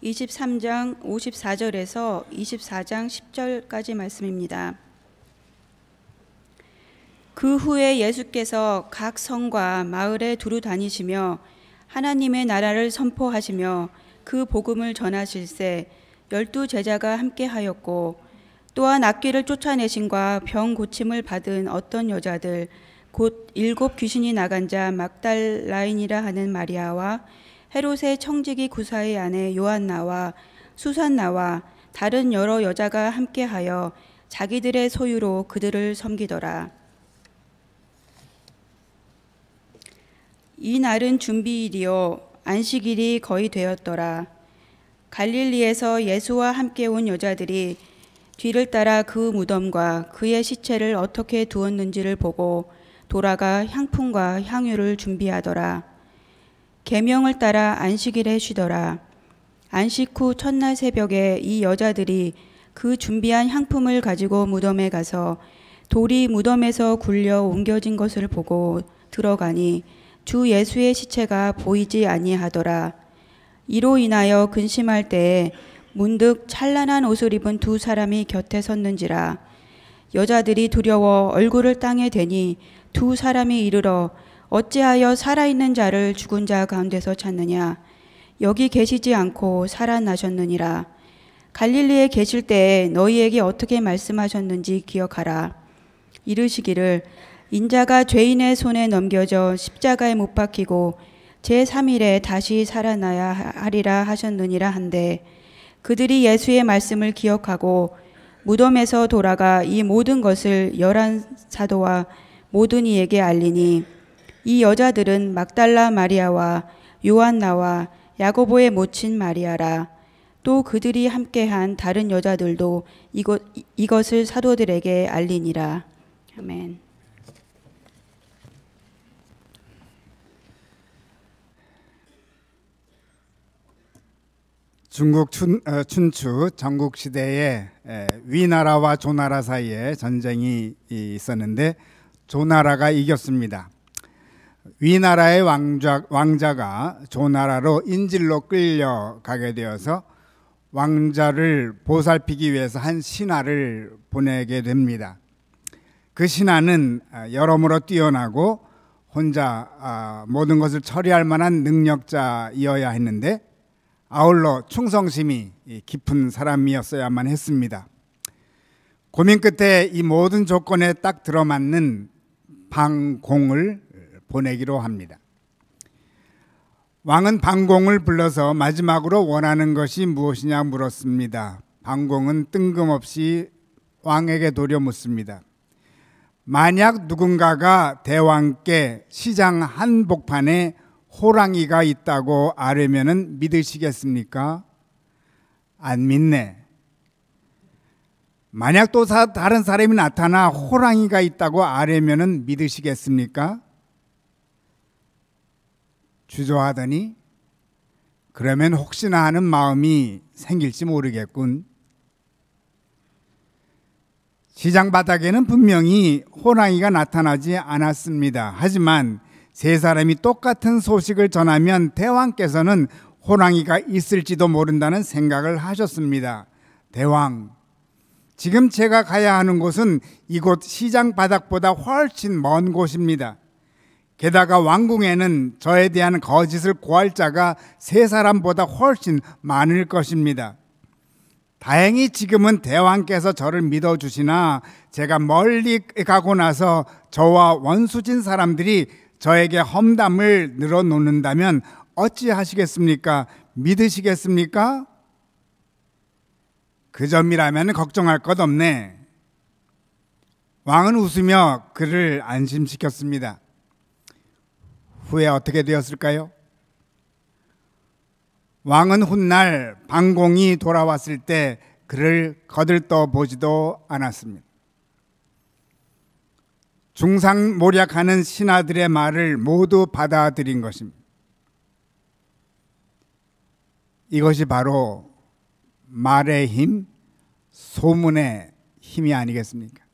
23장 54절에서 24장 10절까지 말씀입니다. 그 후에 예수께서 각 성과 마을에 두루 다니시며 하나님의 나라를 선포하시며 그 복음을 전하실세 12 제자가 함께하였고, 또한 악귀를 쫓아내심과 병 고침을 받은 어떤 여자들 곧 7 귀신이 나간 자 막달라인이라 하는 마리아와 헤롯의 청지기 구사의 아내 요한나와 수산나와 다른 여러 여자가 함께하여 자기들의 소유로 그들을 섬기더라. 이 날은 준비일이요 안식일이 거의 되었더라. 갈릴리에서 예수와 함께 온 여자들이 뒤를 따라 그 무덤과 그의 시체를 어떻게 두었는지를 보고 돌아가 향품과 향유를 준비하더라. 계명을 따라 안식일에 쉬더라. 안식 후 첫날 새벽에 이 여자들이 그 준비한 향품을 가지고 무덤에 가서 돌이 무덤에서 굴려 옮겨진 것을 보고 들어가니 주 예수의 시체가 보이지 아니하더라. 이로 인하여 근심할 때에 문득 찬란한 옷을 입은 2 사람이 곁에 섰는지라. 여자들이 두려워 얼굴을 땅에 대니 2 사람이 이르러 어찌하여 살아있는 자를 죽은 자 가운데서 찾느냐? 여기 계시지 않고 살아나셨느니라. 갈릴리에 계실 때에 너희에게 어떻게 말씀하셨는지 기억하라. 이르시기를 인자가 죄인의 손에 넘겨져 십자가에 못 박히고 제3일에 다시 살아나야 하리라 하셨느니라 한데, 그들이 예수의 말씀을 기억하고 무덤에서 돌아가 이 모든 것을 11 사도와 모든 이에게 알리니, 이 여자들은 막달라 마리아와 요한나와 야고보의 모친 마리아라. 또 그들이 함께한 다른 여자들도 이것을 사도들에게 알리니라. 아멘. 중국 춘추 전국시대에 위나라와 조나라 사이에 전쟁이 있었는데 조나라가 이겼습니다. 위나라의 왕자가 조나라로 인질로 끌려가게 되어서 왕자를 보살피기 위해서 한 신하를 보내게 됩니다. 그 신하는 여러모로 뛰어나고 혼자 모든 것을 처리할 만한 능력자이어야 했는데 아울러 충성심이 깊은 사람이었어야만 했습니다. 고민 끝에 이 모든 조건에 딱 들어맞는 방공을 보내기로 합니다. 왕은 방공을 불러서 마지막으로 원하는 것이 무엇이냐 물었습니다. 방공은 뜬금없이 왕에게 도려 묻습니다. 만약 누군가가 대왕께 시장 한복판에 호랑이가 있다고 아뢰면은 믿으시겠습니까? 안 믿네. 만약 또 다른 사람이 나타나 호랑이가 있다고 아뢰면은 믿으시겠습니까? 주저하더니 그러면 혹시나 하는 마음이 생길지 모르겠군. 시장 바닥에는 분명히 호랑이가 나타나지 않았습니다. 하지만 3 사람이 똑같은 소식을 전하면 대왕께서는 호랑이가 있을지도 모른다는 생각을 하셨습니다. 대왕, 지금 제가 가야 하는 곳은 이곳 시장 바닥보다 훨씬 먼 곳입니다. 게다가 왕궁에는 저에 대한 거짓을 고할 자가 3 사람보다 훨씬 많을 것입니다. 다행히 지금은 대왕께서 저를 믿어주시나 제가 멀리 가고 나서 저와 원수진 사람들이 저에게 험담을 늘어놓는다면 어찌하시겠습니까? 믿으시겠습니까? 그 점이라면 걱정할 것 없네. 왕은 웃으며 그를 안심시켰습니다. 후에 어떻게 되었을까요? 왕은 훗날 방공이 돌아왔을 때 그를 거들떠 보지도 않았습니다. 중상모략하는 신하들의 말을 모두 받아들인 것입니다. 이것이 바로 말의 힘, 소문의 힘이 아니겠습니까?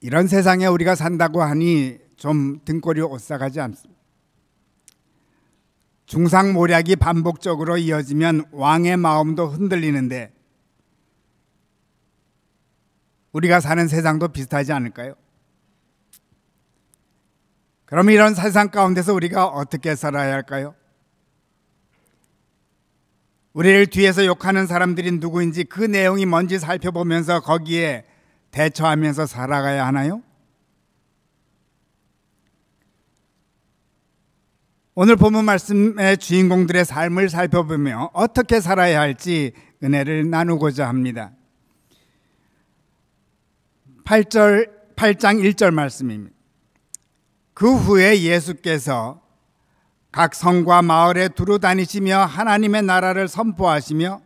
이런 세상에 우리가 산다고 하니 좀 등골이 오싹하지 않습니다. 중상모략이 반복적으로 이어지면 왕의 마음도 흔들리는데 우리가 사는 세상도 비슷하지 않을까요? 그럼 이런 세상 가운데서 우리가 어떻게 살아야 할까요? 우리를 뒤에서 욕하는 사람들이 누구인지 그 내용이 뭔지 살펴보면서 거기에 대처하면서 살아가야 하나요? 오늘 본문 말씀의 주인공들의 삶을 살펴보며 어떻게 살아야 할지 은혜를 나누고자 합니다. 8장 1절 말씀입니다. 그 후에 예수께서 각 성과 마을에 두루 다니시며 하나님의 나라를 선포하시며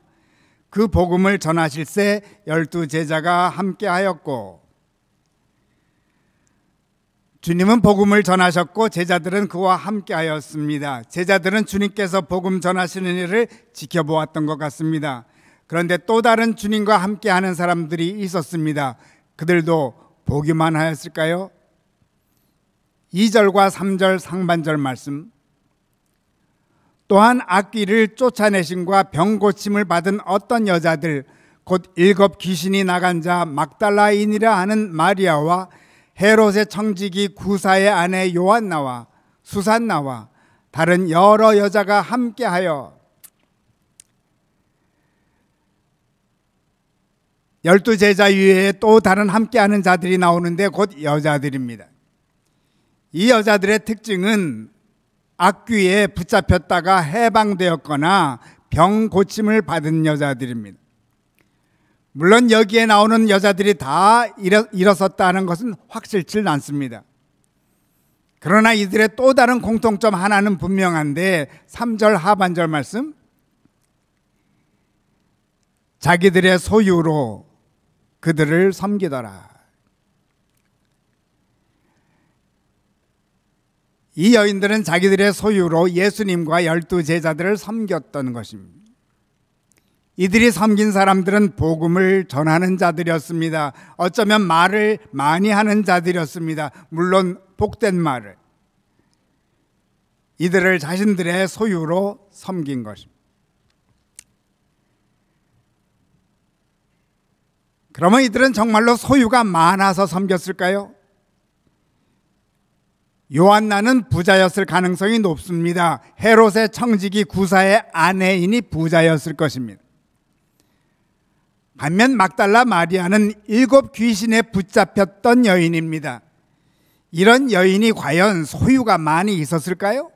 그 복음을 전하실새 12 제자가 함께하였고, 주님은 복음을 전하셨고 제자들은 그와 함께하였습니다. 제자들은 주님께서 복음 전하시는 일을 지켜보았던 것 같습니다. 그런데 또 다른 주님과 함께하는 사람들이 있었습니다. 그들도 보기만 하였을까요? 2절과 3절 상반절 말씀. 또한 악귀를 쫓아내심과 병 고침을 받은 어떤 여자들, 곧 7 귀신이 나간 자 막달라인이라 하는 마리아와 헤롯의 청지기 구사의 아내 요한나와 수산나와 다른 여러 여자가 함께하여 12 제자 이외에 또 다른 함께하는 자들이 나오는데 곧 여자들입니다. 이 여자들의 특징은 악귀에 붙잡혔다가 해방되었거나 병 고침을 받은 여자들입니다. 물론 여기에 나오는 여자들이 다 일어섰다는 것은 확실치 않습니다. 그러나 이들의 또 다른 공통점 하나는 분명한데 3절 하반절 말씀, 자기들의 소유로 그들을 섬기더라. 이 여인들은 자기들의 소유로 예수님과 12 제자들을 섬겼던 것입니다. 이들이 섬긴 사람들은 복음을 전하는 자들이었습니다. 어쩌면 말을 많이 하는 자들이었습니다. 물론 복된 말을. 이들을 자신들의 소유로 섬긴 것입니다. 그러면 이들은 정말로 소유가 많아서 섬겼을까요? 요한나는 부자였을 가능성이 높습니다. 헤롯의 청지기 구사의 아내이니 부자였을 것입니다. 반면 막달라 마리아는 7 귀신에 붙잡혔던 여인입니다. 이런 여인이 과연 소유가 많이 있었을까요?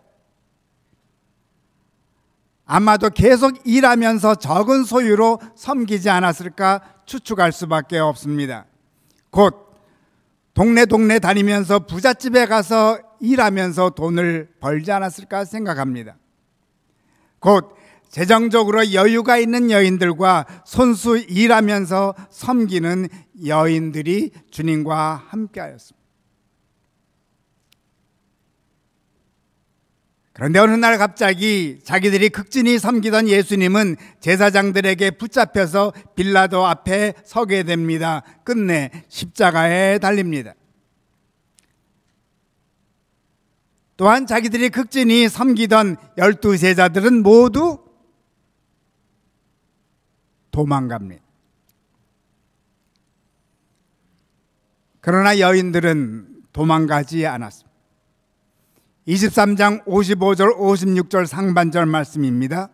아마도 계속 일하면서 적은 소유로 섬기지 않았을까 추측할 수밖에 없습니다. 곧 동네 다니면서 부잣집에 가서 일하면서 돈을 벌지 않았을까 생각합니다. 곧 재정적으로 여유가 있는 여인들과 손수 일하면서 섬기는 여인들이 주님과 함께하였습니다. 그런데 어느 날 갑자기 자기들이 극진히 섬기던 예수님은 제사장들에게 붙잡혀서 빌라도 앞에 서게 됩니다. 끝내 십자가에 달립니다. 또한 자기들이 극진히 섬기던 12 제자들은 모두 도망갑니다. 그러나 여인들은 도망가지 않았습니다. 23장 55절 56절 상반절 말씀입니다.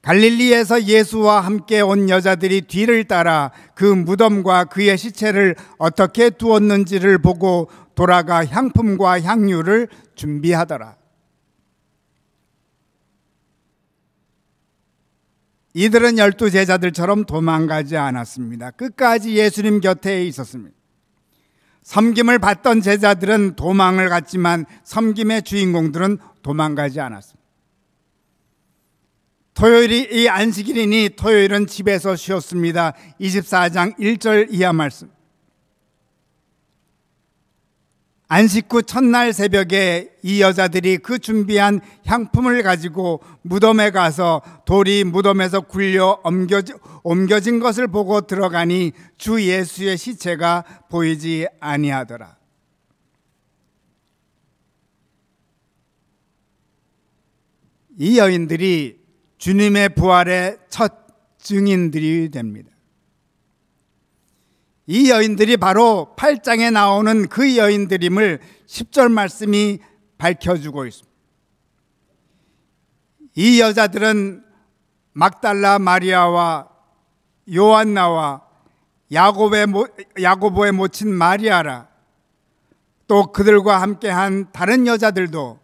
갈릴리에서 예수와 함께 온 여자들이 뒤를 따라 그 무덤과 그의 시체를 어떻게 두었는지를 보고 돌아가 향품과 향유를 준비하더라. 이들은 12 제자들처럼 도망가지 않았습니다. 끝까지 예수님 곁에 있었습니다. 섬김을 받던 제자들은 도망을 갔지만 섬김의 주인공들은 도망가지 않았습니다. 토요일이 이 안식일이니 토요일은 집에서 쉬었습니다. 24장 1절 이하 말씀. 안식 후 첫날 새벽에 이 여자들이 그 준비한 향품을 가지고 무덤에 가서 돌이 무덤에서 굴려 옮겨진 것을 보고 들어가니 주 예수의 시체가 보이지 아니하더라. 이 여인들이 주님의 부활의 첫 증인들이 됩니다. 이 여인들이 바로 8장에 나오는 그 여인들임을 10절 말씀이 밝혀주고 있습니다. 이 여자들은 막달라 마리아와 요한나와 야고보의 모친 마리아라, 또 그들과 함께한 다른 여자들도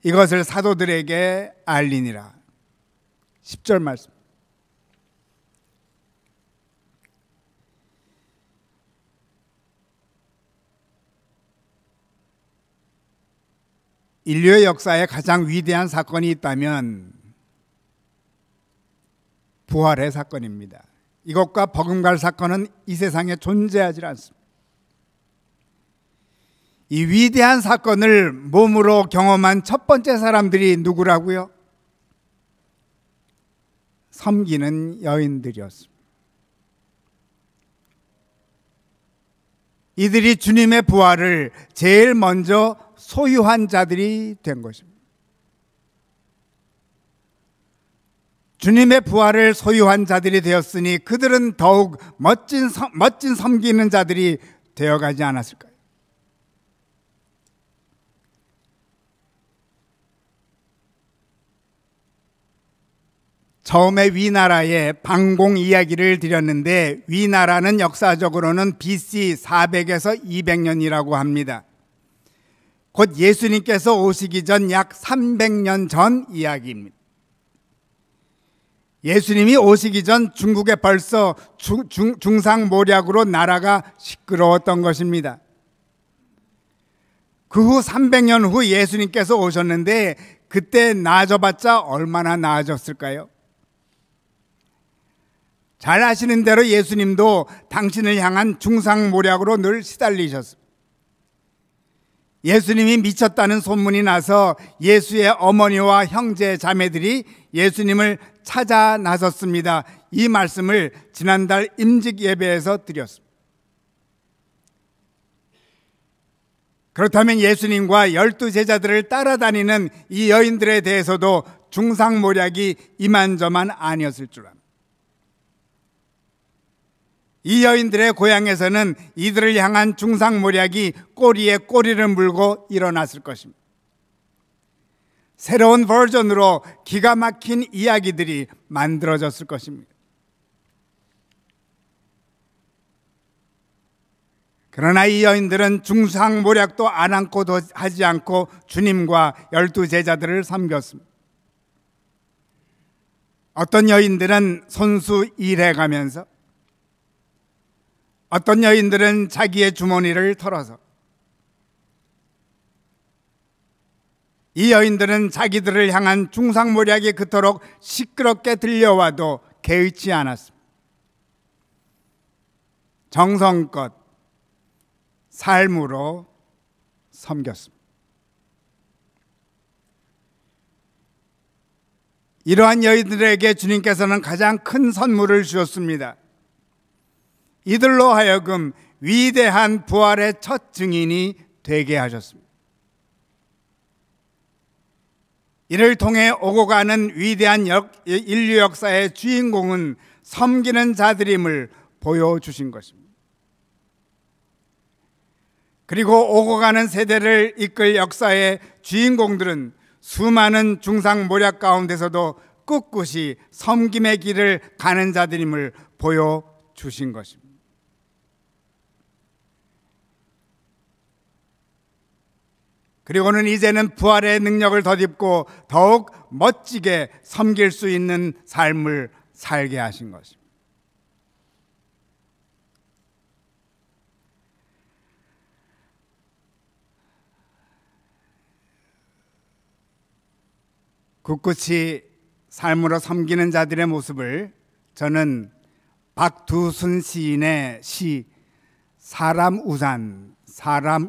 이것을 사도들에게 알리니라. 10절 말씀. 인류의 역사에 가장 위대한 사건이 있다면 부활의 사건입니다. 이것과 버금갈 사건은 이 세상에 존재하지 않습니다. 이 위대한 사건을 몸으로 경험한 첫 번째 사람들이 누구라고요? 섬기는 여인들이었습니다. 이들이 주님의 부활을 제일 먼저 소유한 자들이 된 것입니다. 주님의 부활을 소유한 자들이 되었으니 그들은 더욱 멋진 섬기는 자들이 되어가지 않았을까요? 처음에 위나라의 방공 이야기를 드렸는데, 위나라는 역사적으로는 BC 400에서 200년이라고 합니다. 곧 예수님께서 오시기 전 약 300년 전 이야기입니다. 예수님이 오시기 전 중국에 벌써 중상모략으로 나라가 시끄러웠던 것입니다. 그 후 300년 후 예수님께서 오셨는데 그때 나아져봤자 얼마나 나아졌을까요? 잘 아시는 대로 예수님도 당신을 향한 중상모략으로 늘 시달리셨습니다. 예수님이 미쳤다는 소문이 나서 예수의 어머니와 형제 자매들이 예수님을 찾아 나섰습니다. 이 말씀을 지난달 임직 예배에서 드렸습니다. 그렇다면 예수님과 12제자들을 따라다니는 이 여인들에 대해서도 중상모략이 이만저만 아니었을 줄 압니다. 이 여인들의 고향에서는 이들을 향한 중상모략이 꼬리에 꼬리를 물고 일어났을 것입니다. 새로운 버전으로 기가 막힌 이야기들이 만들어졌을 것입니다. 그러나 이 여인들은 중상모략도 아랑곳 하지 않고 주님과 12제자들을 섬겼습니다. 어떤 여인들은 손수 일해가면서, 어떤 여인들은 자기의 주머니를 털어서, 이 여인들은 자기들을 향한 중상모략이 그토록 시끄럽게 들려와도 개의치 않았습니다. 정성껏 삶으로 섬겼습니다. 이러한 여인들에게 주님께서는 가장 큰 선물을 주셨습니다. 이들로 하여금 위대한 부활의 첫 증인이 되게 하셨습니다. 이를 통해 오고 가는 위대한 인류 역사의 주인공은 섬기는 자들임을 보여주신 것입니다. 그리고 오고 가는 세대를 이끌 역사의 주인공들은 수많은 중상모략 가운데서도 꿋꿋이 섬김의 길을 가는 자들임을 보여주신 것입니다. 그리고는 이제는 부활의 능력을 덧입고 더욱 멋지게 섬길 수 있는 삶을 살게 하신 것입니다. 굳굳이 삶으로 섬기는 자들의 모습을 저는 박두순 시인의 시 사람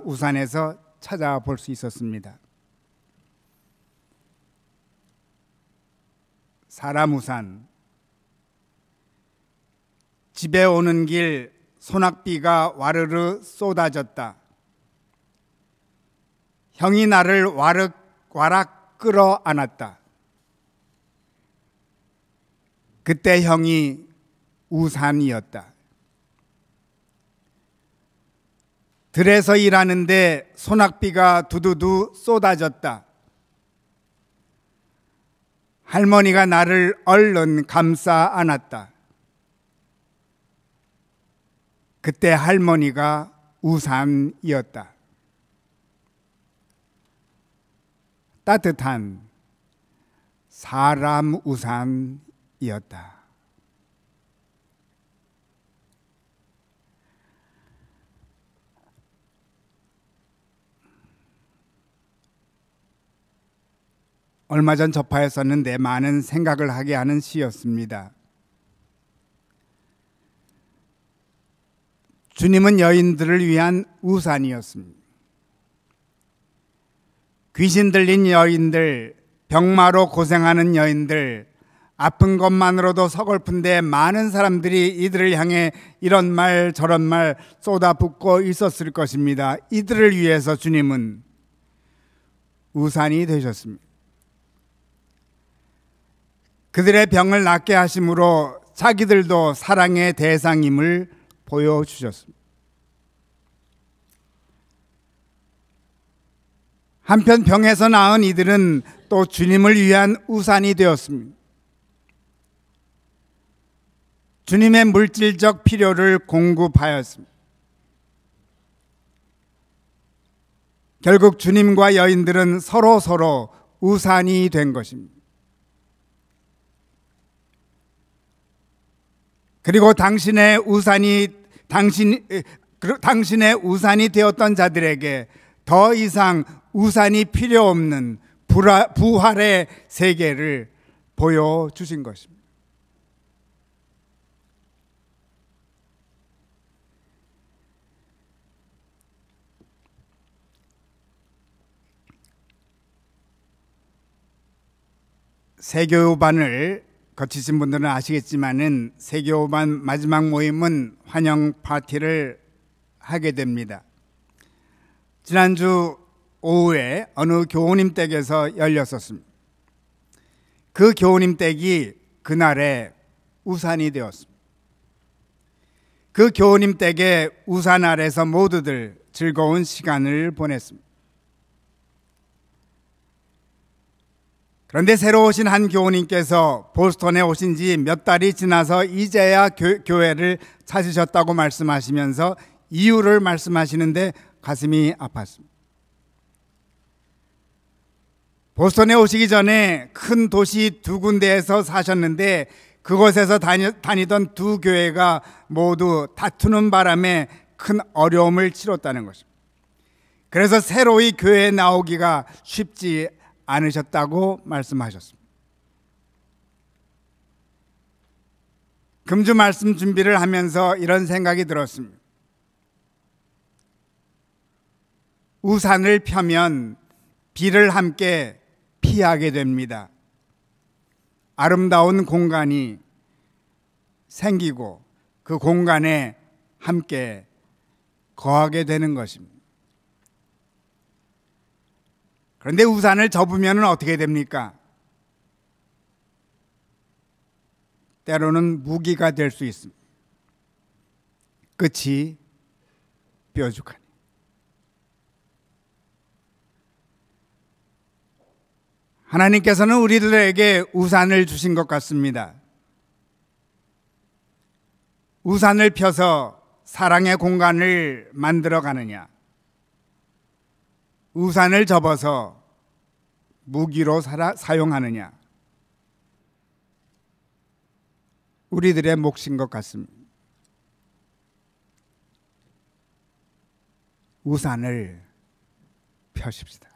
우산에서 찾아볼 수 있었습니다. 사람 우산. 집에 오는 길 소낙비가 와르르 쏟아졌다. 형이 나를 와락 끌어안았다. 그때 형이 우산이었다. 들에서 일하는데 소낙비가 두두두 쏟아졌다. 할머니가 나를 얼른 감싸 안았다. 그때 할머니가 우산이었다. 따뜻한 사람 우산이었다. 얼마 전 접하였었는데 많은 생각을 하게 하는 시였습니다. 주님은 여인들을 위한 우산이었습니다. 귀신 들린 여인들, 병마로 고생하는 여인들, 아픈 것만으로도 서글픈데 많은 사람들이 이들을 향해 이런 말 저런 말 쏟아붓고 있었을 것입니다. 이들을 위해서 주님은 우산이 되셨습니다. 그들의 병을 낫게 하심으로 자기들도 사랑의 대상임을 보여주셨습니다. 한편 병에서 나은 이들은 또 주님을 위한 우산이 되었습니다. 주님의 물질적 필요를 공급하였습니다. 결국 주님과 여인들은 서로 우산이 된 것입니다. 그리고 당신의 우산이 되었던 자들에게 더 이상 우산이 필요 없는 부활의 세계를 보여주신 것입니다. 세교반을 거치신 분들은 아시겠지만은 세교반 마지막 모임은 환영 파티를 하게 됩니다. 지난주 오후에 어느 교우님 댁에서 열렸었습니다. 그 교우님 댁이 그날의 우산이 되었습니다. 그 교우님 댁의 우산 아래서 모두들 즐거운 시간을 보냈습니다. 그런데 새로 오신 한 교우님께서 보스턴에 오신 지 몇 달이 지나서 이제야 교회를 찾으셨다고 말씀하시면서 이유를 말씀하시는데 가슴이 아팠습니다. 보스턴에 오시기 전에 큰 도시 두 군데에서 사셨는데 그곳에서 다니던 두 교회가 모두 다투는 바람에 큰 어려움을 치렀다는 것입니다. 그래서 새로이 교회에 나오기가 쉽지 않으셨다고 말씀하셨습니다. 금주 말씀 준비를 하면서 이런 생각이 들었습니다. 우산을 펴면 비를 함께 피하게 됩니다. 아름다운 공간이 생기고 그 공간에 함께 거하게 되는 것입니다. 그런데 우산을 접으면 어떻게 됩니까? 때로는 무기가 될 수 있습니다. 끝이 뾰족하니. 하나님께서는 우리들에게 우산을 주신 것 같습니다. 우산을 펴서 사랑의 공간을 만들어 가느냐, 우산을 접어서 무기로 사용하느냐, 우리들의 몫인 것 같습니다. 우산을 펴십시다.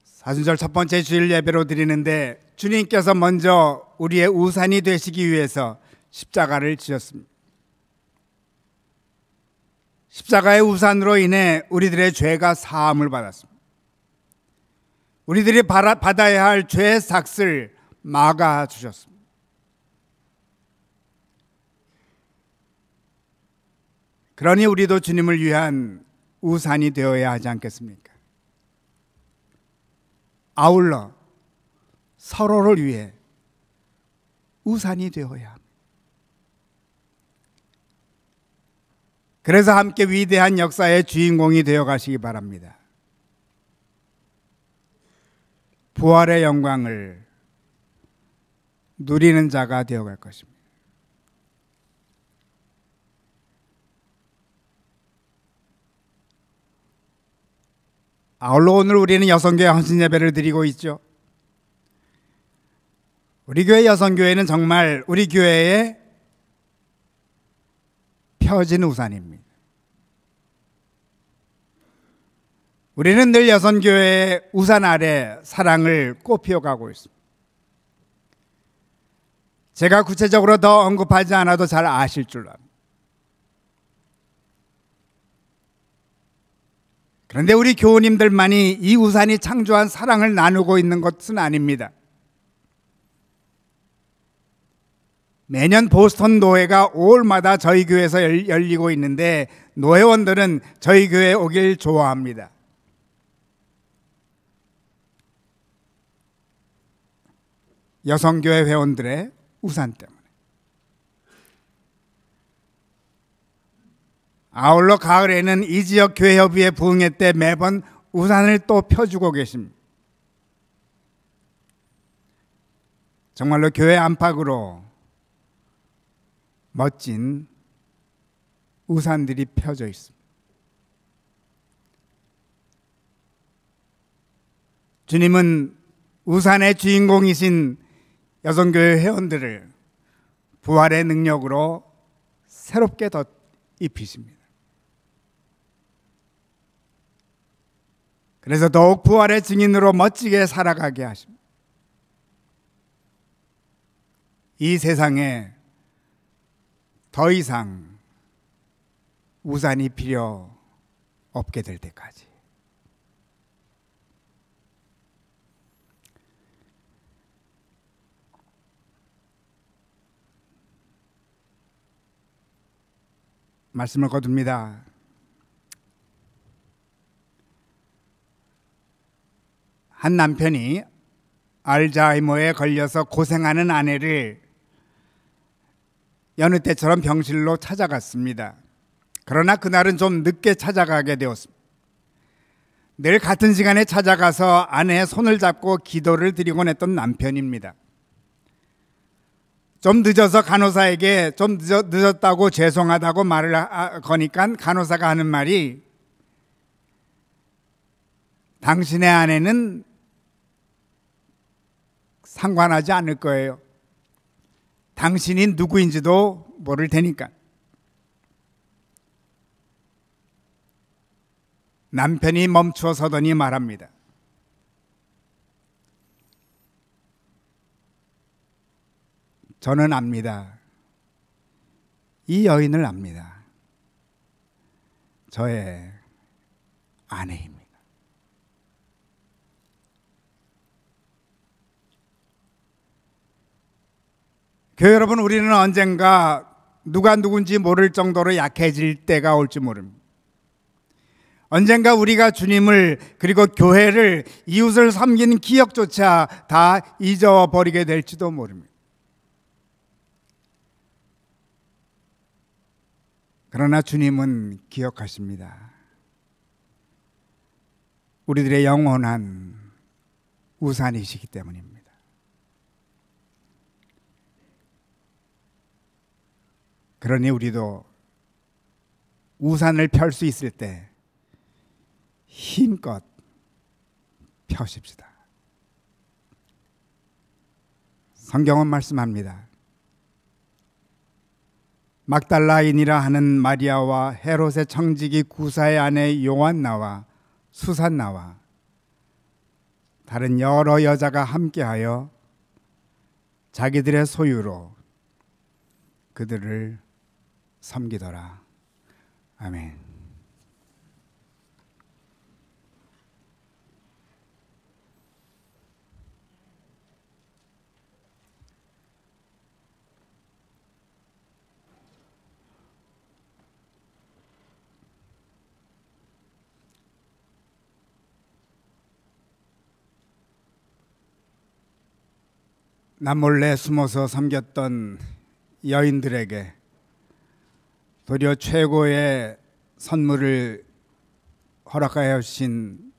사순절 첫 번째 주일 예배로 드리는데 주님께서 먼저 우리의 우산이 되시기 위해서 십자가를 지셨습니다. 십자가의 우산으로 인해 우리들의 죄가 사함을 받았습니다. 우리들이 받아야 할 죄의 삭을 막아주셨습니다. 그러니 우리도 주님을 위한 우산이 되어야 하지 않겠습니까? 아울러 서로를 위해 우산이 되어야 합니다. 그래서 함께 위대한 역사의 주인공이 되어 가시기 바랍니다. 부활의 영광을 누리는 자가 되어갈 것입니다. 아울러 오늘 우리는 여성교회 헌신 예배를 드리고 있죠. 우리 교회 여성교회는 정말 우리 교회의 펴진 우산입니다. 우리는 늘 여성교회의 우산 아래 사랑을 꽃피워가고 있습니다. 제가 구체적으로 더 언급하지 않아도 잘 아실 줄 압니다. 그런데 우리 교우님들만이 이 우산이 창조한 사랑을 나누고 있는 것은 아닙니다. 매년 보스턴 노회가 5월마다 저희 교회에서 열리고 있는데 노회원들은 저희 교회에 오길 좋아합니다. 여성교회 회원들의 우산 때문에. 아울러 가을에는 이 지역 교회협의회 부흥회 때 매번 우산을 또 펴주고 계십니다. 정말로 교회 안팎으로 멋진 우산들이 펴져 있습니다. 주님은 우산의 주인공이신 여성교회 회원들을 부활의 능력으로 새롭게 덧 입히십니다. 그래서 더욱 부활의 증인으로 멋지게 살아가게 하십니다. 이 세상에 더 이상 우산이 필요 없게 될 때까지. 말씀을 거둡니다. 한 남편이 알츠하이머에 걸려서 고생하는 아내를 여느 때처럼 병실로 찾아갔습니다. 그러나 그날은 좀 늦게 찾아가게 되었습니다. 늘 같은 시간에 찾아가서 아내의 손을 잡고 기도를 드리곤 했던 남편입니다. 좀 늦어서 간호사에게 좀 늦었다고 죄송하다고 말을 거니까 간호사가 하는 말이 당신의 아내는 상관하지 않을 거예요. 당신이 누구인지도 모를 테니까. 남편이 멈추어 서더니 말합니다. 저는 압니다. 이 여인을 압니다. 저의 아내입니다. 교회 여러분, 우리는 언젠가 누가 누군지 모를 정도로 약해질 때가 올지 모릅니다. 언젠가 우리가 주님을 그리고 교회를 이웃을 섬기는 기억조차 다 잊어버리게 될지도 모릅니다. 그러나 주님은 기억하십니다. 우리들의 영원한 우산이시기 때문입니다. 그러니 우리도 우산을 펼 수 있을 때 힘껏 펴십시다. 성경은 말씀합니다. 막달라인이라 하는 마리아와 헤롯의 청지기 구사의 아내 요한나와 수산나와 다른 여러 여자가 함께하여 자기들의 소유로 그들을 섬기더라. 아멘. 남몰래 숨어서 섬겼던 여인들에게 도리어 최고의 선물을 허락하여 주신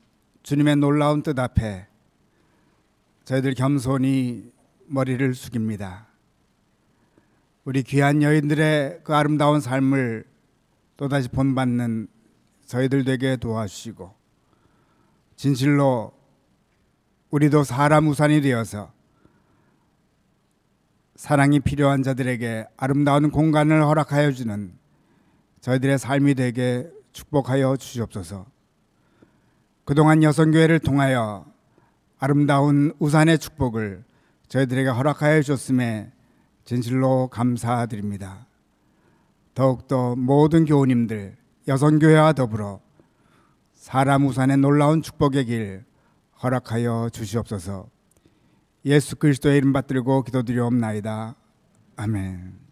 주님의 놀라운 뜻 앞에 저희들 겸손히 머리를 숙입니다. 우리 귀한 여인들의 그 아름다운 삶을 또다시 본받는 저희들 되게 도와주시고, 진실로 우리도 사람 우산이 되어서 사랑이 필요한 자들에게 아름다운 공간을 허락하여 주는 저희들의 삶이 되게 축복하여 주시옵소서. 그동안 여성교회를 통하여 아름다운 우산의 축복을 저희들에게 허락하여 주셨음에 진실로 감사드립니다. 더욱더 모든 교우님들, 여성교회와 더불어 사람 우산의 놀라운 축복의 길 허락하여 주시옵소서. 예수 그리스도의 이름 받들고 기도드리옵나이다. 아멘.